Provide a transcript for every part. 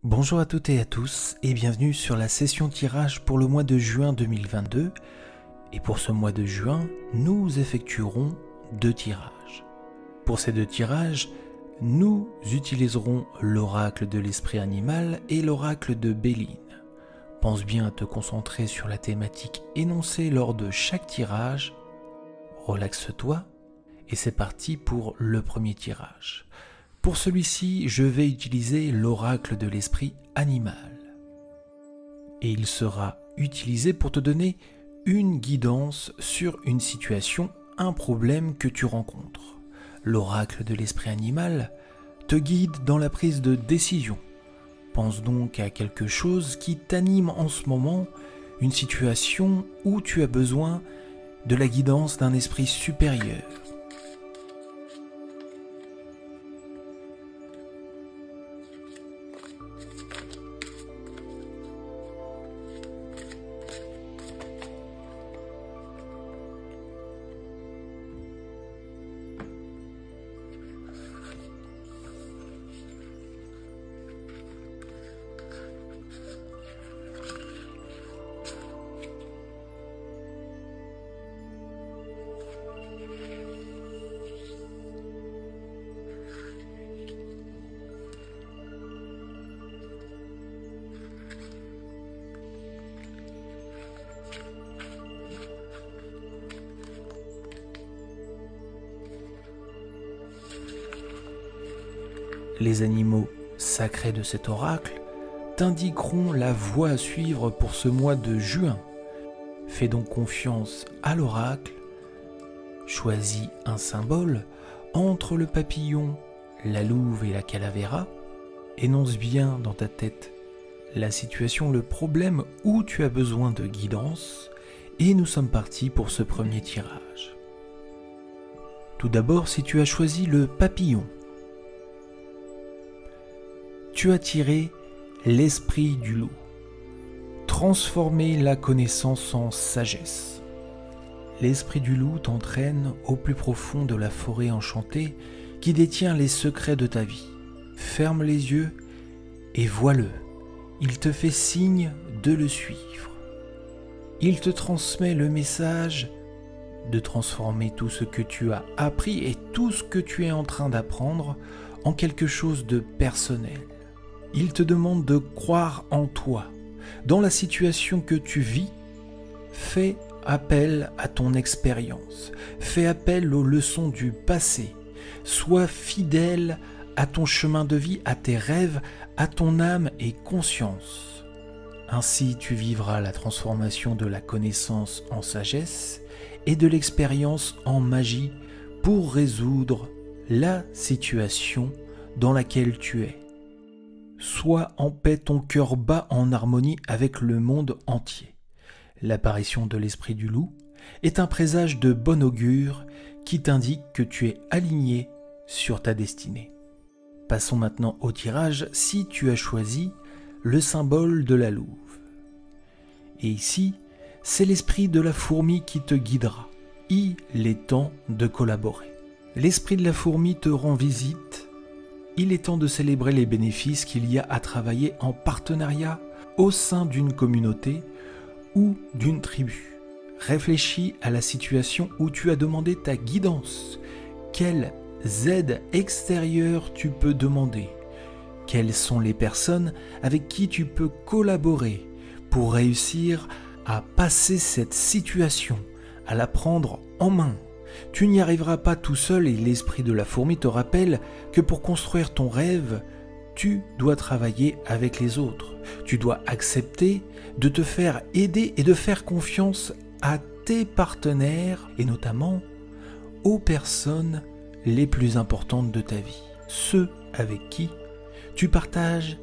Bonjour à toutes et à tous et bienvenue sur la session tirage pour le mois de juin 2022. Et pour ce mois de juin, nous effectuerons 2 tirages. Pour ces 2 tirages, nous utiliserons l'oracle de l'esprit animal et l'oracle de Béline. Pense bien à te concentrer sur la thématique énoncée lors de chaque tirage. Relaxe-toi et c'est parti pour le premier tirage. Pour celui-ci, je vais utiliser l'oracle de l'esprit animal. Et il sera utilisé pour te donner une guidance sur une situation, un problème que tu rencontres. L'oracle de l'esprit animal te guide dans la prise de décision. Pense donc à quelque chose qui t'anime en ce moment, une situation où tu as besoin de la guidance d'un esprit supérieur. Les animaux sacrés de cet oracle t'indiqueront la voie à suivre pour ce mois de juin. Fais donc confiance à l'oracle, choisis un symbole entre le papillon, la louve et la calavera, énonce bien dans ta tête la situation, le problème où tu as besoin de guidance et nous sommes partis pour ce premier tirage. Tout d'abord, si tu as choisi le papillon, tu as tiré l'esprit du loup. Transformer la connaissance en sagesse. L'esprit du loup t'entraîne au plus profond de la forêt enchantée qui détient les secrets de ta vie. Ferme les yeux et vois-le. Il te fait signe de le suivre. Il te transmet le message de transformer tout ce que tu as appris et tout ce que tu es en train d'apprendre en quelque chose de personnel. Il te demande de croire en toi. Dans la situation que tu vis, fais appel à ton expérience. Fais appel aux leçons du passé. Sois fidèle à ton chemin de vie, à tes rêves, à ton âme et conscience. Ainsi, tu vivras la transformation de la connaissance en sagesse et de l'expérience en magie pour résoudre la situation dans laquelle tu es. Sois en paix, ton cœur bat en harmonie avec le monde entier. L'apparition de l'esprit du loup est un présage de bon augure qui t'indique que tu es aligné sur ta destinée. Passons maintenant au tirage si tu as choisi le symbole de la louve. Et ici, c'est l'esprit de la fourmi qui te guidera. Il est temps de collaborer. L'esprit de la fourmi te rend visite. Il est temps de célébrer les bénéfices qu'il y a à travailler en partenariat au sein d'une communauté ou d'une tribu. Réfléchis à la situation où tu as demandé ta guidance. Quelles aides extérieures tu peux demander? Quelles sont les personnes avec qui tu peux collaborer pour réussir à passer cette situation, à la prendre en main? Tu n'y arriveras pas tout seul et l'esprit de la fourmi te rappelle que pour construire ton rêve, tu dois travailler avec les autres. Tu dois accepter de te faire aider et de faire confiance à tes partenaires et notamment aux personnes les plus importantes de ta vie. Ceux avec qui tu partages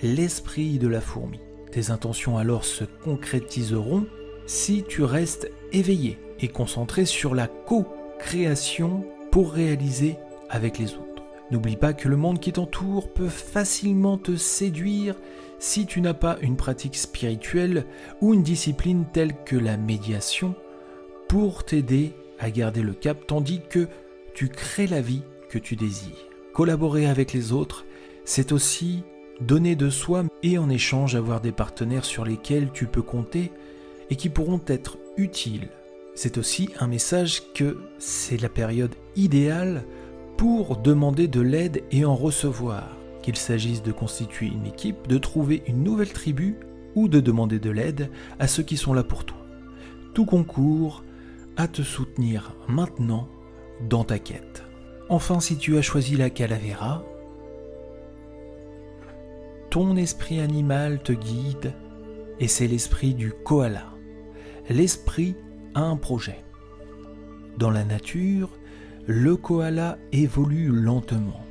l'esprit de la fourmi. Tes intentions alors se concrétiseront si tu restes éveillé et concentré sur la co-création pour réaliser avec les autres. N'oublie pas que le monde qui t'entoure peut facilement te séduire si tu n'as pas une pratique spirituelle ou une discipline telle que la médiation pour t'aider à garder le cap tandis que tu crées la vie que tu désires. Collaborer avec les autres, c'est aussi donner de soi et en échange avoir des partenaires sur lesquels tu peux compter et qui pourront être utiles. C'est aussi un message que c'est la période idéale pour demander de l'aide et en recevoir, qu'il s'agisse de constituer une équipe, de trouver une nouvelle tribu ou de demander de l'aide à ceux qui sont là pour toi. Tout concourt à te soutenir maintenant dans ta quête. Enfin, si tu as choisi la Calavera, ton esprit animal te guide et c'est l'esprit du koala. L'esprit a un projet. Dans la nature, le koala évolue lentement,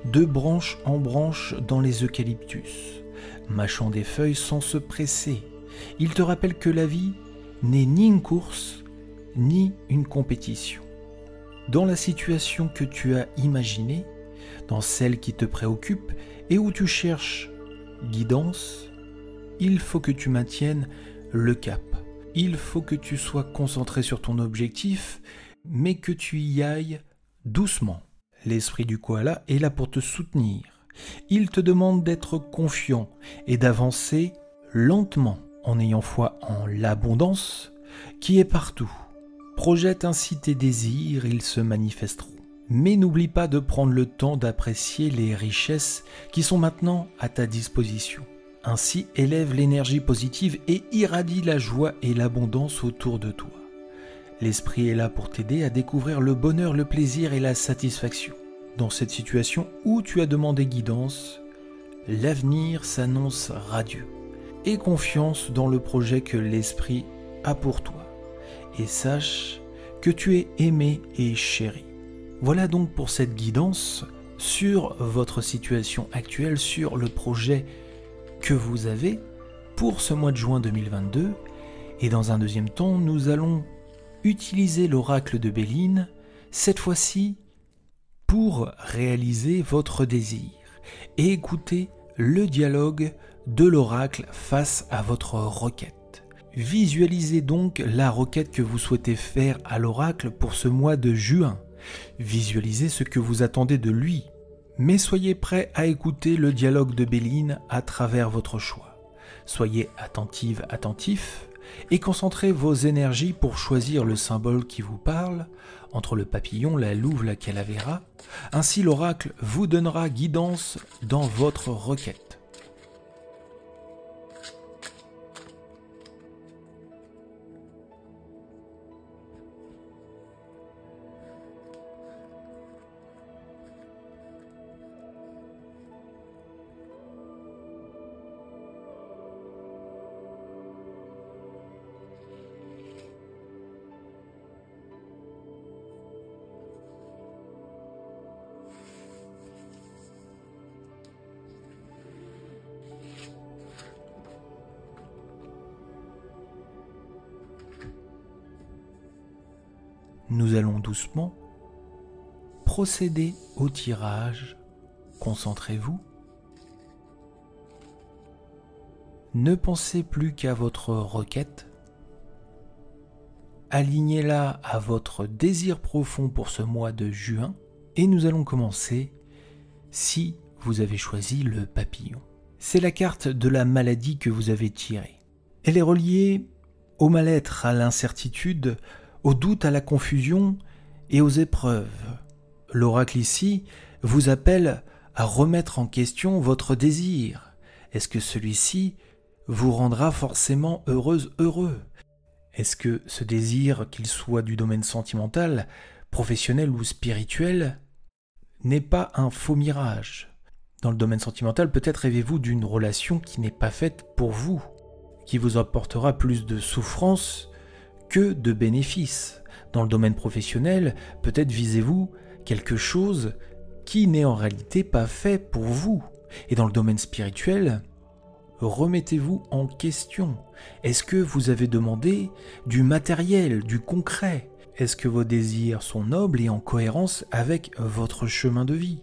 de branche en branche dans les eucalyptus, mâchant des feuilles sans se presser. Il te rappelle que la vie n'est ni une course, ni une compétition. Dans la situation que tu as imaginée, dans celle qui te préoccupe et où tu cherches guidance, il faut que tu maintiennes le cap. Il faut que tu sois concentré sur ton objectif, mais que tu y ailles doucement. L'esprit du koala est là pour te soutenir. Il te demande d'être confiant et d'avancer lentement en ayant foi en l'abondance qui est partout. Projette ainsi tes désirs, ils se manifesteront. Mais n'oublie pas de prendre le temps d'apprécier les richesses qui sont maintenant à ta disposition. Ainsi, élève l'énergie positive et irradie la joie et l'abondance autour de toi. L'esprit est là pour t'aider à découvrir le bonheur, le plaisir et la satisfaction. Dans cette situation où tu as demandé guidance, l'avenir s'annonce radieux. Aie confiance dans le projet que l'esprit a pour toi. Et sache que tu es aimé et chéri. Voilà donc pour cette guidance sur votre situation actuelle, sur le projet que vous avez pour ce mois de juin 2022. Et dans un deuxième temps, nous allons utiliser l'oracle de Béline, cette fois-ci pour réaliser votre désir et écouter le dialogue de l'oracle face à votre requête. Visualisez donc la requête que vous souhaitez faire à l'oracle pour ce mois de juin. Visualisez ce que vous attendez de lui, mais soyez prêt à écouter le dialogue de Béline à travers votre choix. Soyez attentive, attentif, et concentrez vos énergies pour choisir le symbole qui vous parle, entre le papillon, la louve, la calavera. Ainsi l'oracle vous donnera guidance dans votre requête. Nous allons doucement procéder au tirage. Concentrez-vous. Ne pensez plus qu'à votre requête. Alignez-la à votre désir profond pour ce mois de juin. Et nous allons commencer si vous avez choisi le papillon. C'est la carte de la maladie que vous avez tirée. Elle est reliée au mal-être, à l'incertitude, au doute, à la confusion et aux épreuves. L'oracle ici vous appelle à remettre en question votre désir. Est-ce que celui-ci vous rendra forcément heureuse, heureux? Est-ce que ce désir, qu'il soit du domaine sentimental, professionnel ou spirituel, n'est pas un faux mirage? Dans le domaine sentimental, peut-être rêvez-vous d'une relation qui n'est pas faite pour vous, qui vous apportera plus de souffrance que de bénéfices. Dans le domaine professionnel, peut-être visez-vous quelque chose qui n'est en réalité pas fait pour vous. Et dans le domaine spirituel, remettez-vous en question. Est-ce que vous avez demandé du matériel, du concret? Est-ce que vos désirs sont nobles et en cohérence avec votre chemin de vie?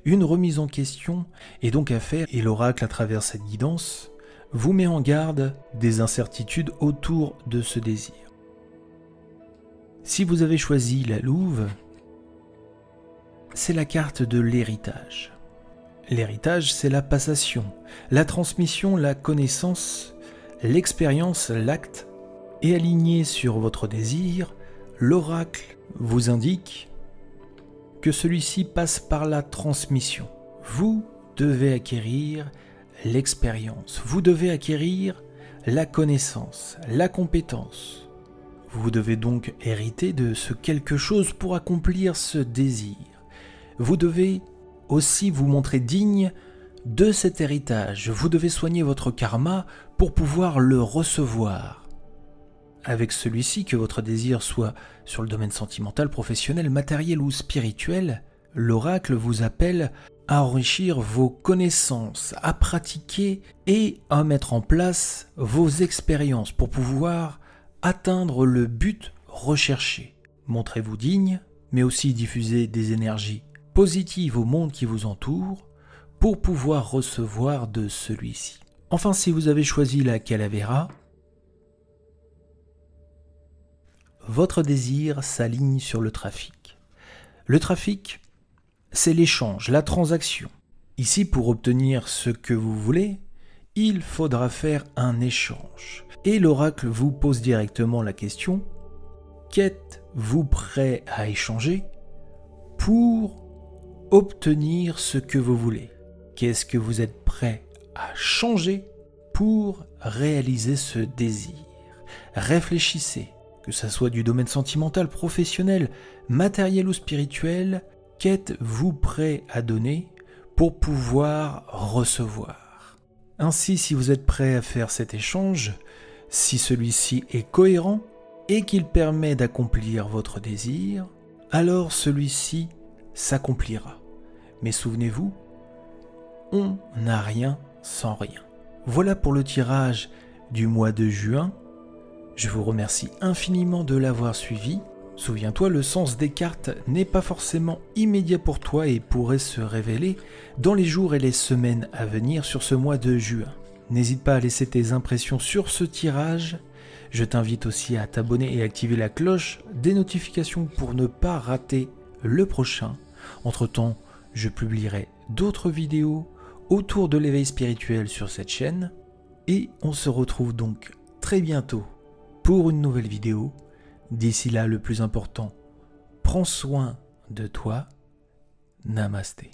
Une remise en question est donc à faire et l'oracle, à travers cette guidance, vous met en garde des incertitudes autour de ce désir. Si vous avez choisi la louve, c'est la carte de l'héritage. L'héritage, c'est la passation, la transmission, la connaissance, l'expérience, l'acte. Et aligné sur votre désir, l'oracle vous indique que celui-ci passe par la transmission. Vous devez acquérir l'expérience, vous devez acquérir la connaissance, la compétence. Vous devez donc hériter de ce quelque chose pour accomplir ce désir. Vous devez aussi vous montrer digne de cet héritage. Vous devez soigner votre karma pour pouvoir le recevoir. Avec celui-ci, que votre désir soit sur le domaine sentimental, professionnel, matériel ou spirituel, l'oracle vous appelle à enrichir vos connaissances, à pratiquer et à mettre en place vos expériences pour pouvoir atteindre le but recherché. Montrez-vous digne, mais aussi diffusez des énergies positives au monde qui vous entoure pour pouvoir recevoir de celui-ci. Enfin, si vous avez choisi la Calavera, votre désir s'aligne sur le trafic. Le trafic, c'est l'échange, la transaction. Ici, pour obtenir ce que vous voulez, il faudra faire un échange. Et l'oracle vous pose directement la question, qu'êtes-vous prêt à échanger pour obtenir ce que vous voulez? Qu'est-ce que vous êtes prêt à changer pour réaliser ce désir? Réfléchissez, que ce soit du domaine sentimental, professionnel, matériel ou spirituel, qu'êtes-vous prêt à donner pour pouvoir recevoir? Ainsi, si vous êtes prêt à faire cet échange, si celui-ci est cohérent et qu'il permet d'accomplir votre désir, alors celui-ci s'accomplira. Mais souvenez-vous, on n'a rien sans rien. Voilà pour le tirage du mois de juin. Je vous remercie infiniment de l'avoir suivi. Souviens-toi, le sens des cartes n'est pas forcément immédiat pour toi et pourrait se révéler dans les jours et les semaines à venir sur ce mois de juin. N'hésite pas à laisser tes impressions sur ce tirage. Je t'invite aussi à t'abonner et activer la cloche des notifications pour ne pas rater le prochain. Entre-temps, je publierai d'autres vidéos autour de l'éveil spirituel sur cette chaîne. Et on se retrouve donc très bientôt pour une nouvelle vidéo. D'ici là, le plus important, prends soin de toi. Namasté.